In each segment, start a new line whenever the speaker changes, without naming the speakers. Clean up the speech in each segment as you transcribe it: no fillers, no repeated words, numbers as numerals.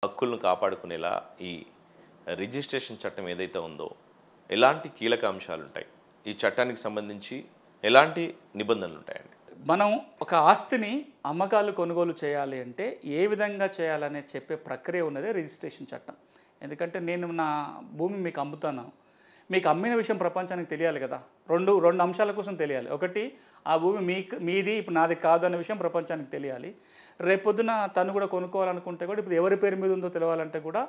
హక్కులను కాపాడుకునేలా ఈ రిజిస్ట్రేషన్ చట్టం ఏదైతే ఉందో ఎలాంటి కీలక అంశాలుంటాయి? ఈ చట్టానికి సంబంధించి ఎలాంటి నిబంధనలుంటాయండి?
మనం ఒక ఆస్తిని అమ్మకాలు, కొనుగోలు చేయాలి అంటే ఏ విధంగా చేయాలనే చెప్పే ప్రక్రియ ఉన్నదే రిజిస్ట్రేషన్ చట్టం. ఎందుకంటే నేను నా భూమి మీకు అమ్ముతాను. మీకు అమ్మిన విషయం ప్రపంచానికి తెలియాలి కదా! రెండు అంశాల కోసం తెలియాలి. ఒకటి, ఆ భూమి మీది, ఇప్పుడు నాది కాదు అనే విషయం ప్రపంచానికి తెలియాలి. రేపొద్దున తను కూడా కొనుక్కోవాలనుకుంటే కూడా ఇప్పుడు ఎవరి పేరు మీద ఉందో తెలవాలంటే కూడా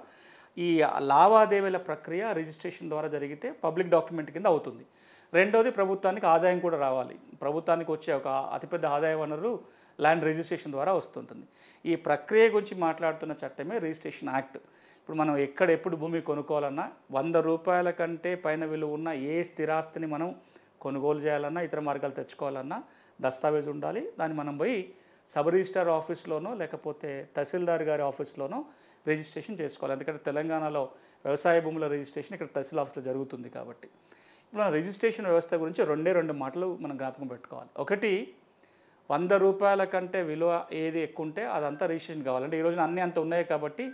ఈ లావాదేవీల ప్రక్రియ రిజిస్ట్రేషన్ ద్వారా జరిగితే పబ్లిక్ డాక్యుమెంట్ కింద అవుతుంది. రెండోది, ప్రభుత్వానికి ఆదాయం కూడా రావాలి. ప్రభుత్వానికి వచ్చే ఒక అతిపెద్ద ఆదాయ వనరు ల్యాండ్ రిజిస్ట్రేషన్ ద్వారా వస్తుంటుంది. ఈ ప్రక్రియ గురించి మాట్లాడుతున్న చట్టమే రిజిస్ట్రేషన్ యాక్ట్. ఇప్పుడు మనం ఎప్పుడు భూమి కొనుక్కోవాలన్నా ₹100 కంటే పైన విలువ ఉన్న ఏ స్థిరాస్తిని మనం కొనుగోలు చేయాలన్నా, ఇతర మార్గాలు తెచ్చుకోవాలన్నా దస్తావేజు ఉండాలి. దాన్ని మనం పోయి సబ్ రిజిస్ట్రార్ ఆఫీస్లోనో లేకపోతే తహసీల్దార్ గారి ఆఫీస్లోనో రిజిస్ట్రేషన్ చేసుకోవాలి. ఎందుకంటే తెలంగాణలో వ్యవసాయ భూముల రిజిస్ట్రేషన్ ఇక్కడ తహసీల్ ఆఫీస్లో జరుగుతుంది కాబట్టి. ఇప్పుడు మన రిజిస్ట్రేషన్ వ్యవస్థ గురించి రెండు మాటలు మనం జ్ఞాపకం పెట్టుకోవాలి. ఒకటి, ₹100 కంటే విలువ ఏది ఎక్కువ ఉంటే అదంతా రిజిస్ట్రేషన్ కావాలంటే ఈ రోజున అన్నీ అంత ఉన్నాయి కాబట్టి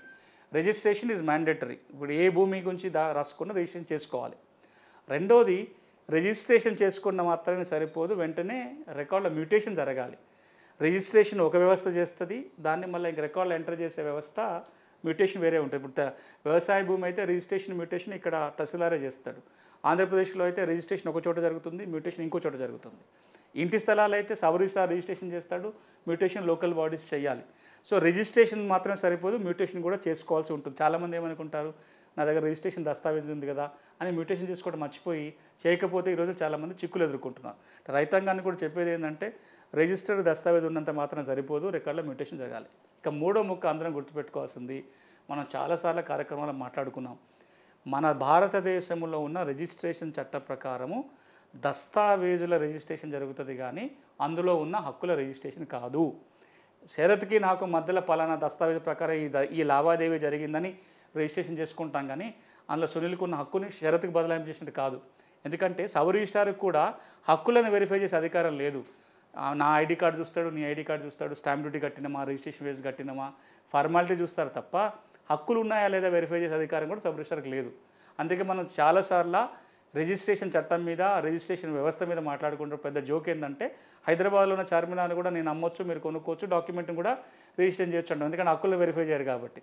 రిజిస్ట్రేషన్ ఈజ్ మ్యాండేటరీ. ఇప్పుడు ఏ భూమి గురించి రాసుకున్న రిజిస్ట్రేషన్ చేసుకోవాలి. రెండోది, రిజిస్ట్రేషన్ చేసుకున్న మాత్రమే సరిపోదు, వెంటనే రికార్డులో మ్యూటేషన్ జరగాలి. రిజిస్ట్రేషన్ ఒక వ్యవస్థ చేస్తుంది, దాన్ని మళ్ళీ ఇంక రికార్డులో ఎంటర్ చేసే వ్యవస్థ మ్యూటేషన్ వేరే ఉంటుంది. ఇప్పుడు వ్యవసాయ భూమి అయితే రిజిస్ట్రేషన్, మ్యూటేషన్ ఇక్కడ తహసీల్దారే చేస్తాడు. ఆంధ్రప్రదేశ్లో అయితే రిజిస్ట్రేషన్ ఒక చోట జరుగుతుంది, మ్యూటేషన్ ఇంకో చోట జరుగుతుంది. ఇంటి స్థలాలు అయితే సబ్ రిజిస్ట్రార్ రిజిస్ట్రేషన్ చేస్తాడు, మ్యూటేషన్ లోకల్ బాడీస్ చేయాలి. సో రిజిస్ట్రేషన్ మాత్రం సరిపోదు, మ్యూటేషన్ కూడా చేసుకోవాల్సి ఉంటుంది. చాలామంది ఏమనుకుంటారు, నా దగ్గర రిజిస్ట్రేషన్ దస్తావేజ్ ఉంది కదా అని మ్యూటేషన్ చేసుకోవడం మర్చిపోయి చేయకపోతే ఈరోజు చాలామంది చిక్కులు ఎదుర్కొంటున్నారు. రైతాంగాన్ని కూడా చెప్పేది ఏంటంటే రిజిస్టర్డ్ దస్తావేజ్ ఉన్నంత మాత్రం సరిపోదు, రికార్డులో మ్యూటేషన్ జరగాలి. ఇక మూడో ముక్క అందరం గుర్తుపెట్టుకోవాల్సింది, మనం చాలాసార్లు కార్యక్రమాలు మాట్లాడుకున్నాం. మన భారతదేశంలో ఉన్న రిజిస్ట్రేషన్ చట్ట ప్రకారము దస్తావేజుల రిజిస్ట్రేషన్ జరుగుతుంది కానీ అందులో ఉన్న హక్కుల రిజిస్ట్రేషన్ కాదు. షరతుకి నాకు మధ్యలో పలానా దస్తావేజ్ ప్రకారం ఈ లావాదేవీ జరిగిందని రిజిస్ట్రేషన్ చేసుకుంటాం కానీ అందులో సునీల్కు ఉన్న హక్కుని షరతుకి బదలాయింపు చేసినట్టు కాదు. ఎందుకంటే సబ్ రిజిస్ట్రార్కి కూడా హక్కులను వెరిఫై చేసే అధికారం లేదు. నా ఐడి కార్డు చూస్తాడు, నీ ఐడి కార్డు చూస్తాడు, స్టాంప్ డ్యూటీ కట్టినమా, రిజిస్ట్రేషన్ ఫీజు కట్టినమా, ఫార్మాలిటీ చూస్తారు తప్ప హక్కులు ఉన్నాయా లేదా వెరిఫై చేసే అధికారం కూడా సబ్ రిజిస్ట్రార్కి లేదు. అందుకే మనం చాలాసార్లు రిజిస్ట్రేషన్ చట్టం మీద, రిజిస్ట్రేషన్ వ్యవస్థ మీద మాట్లాడుకుంటే పెద్ద జోక్ ఏంటంటే హైదరాబాద్లో ఉన్న చార్మినార్ కూడా నేను అమ్మొచ్చు, మీరు కొనుక్కోవచ్చు, డాక్యుమెంట్ని కూడా రిజిస్ట్రేషన్ చేయొచ్చు అంటాం. ఎందుకంటే హక్కులు వెరిఫై చేయరు కాబట్టి.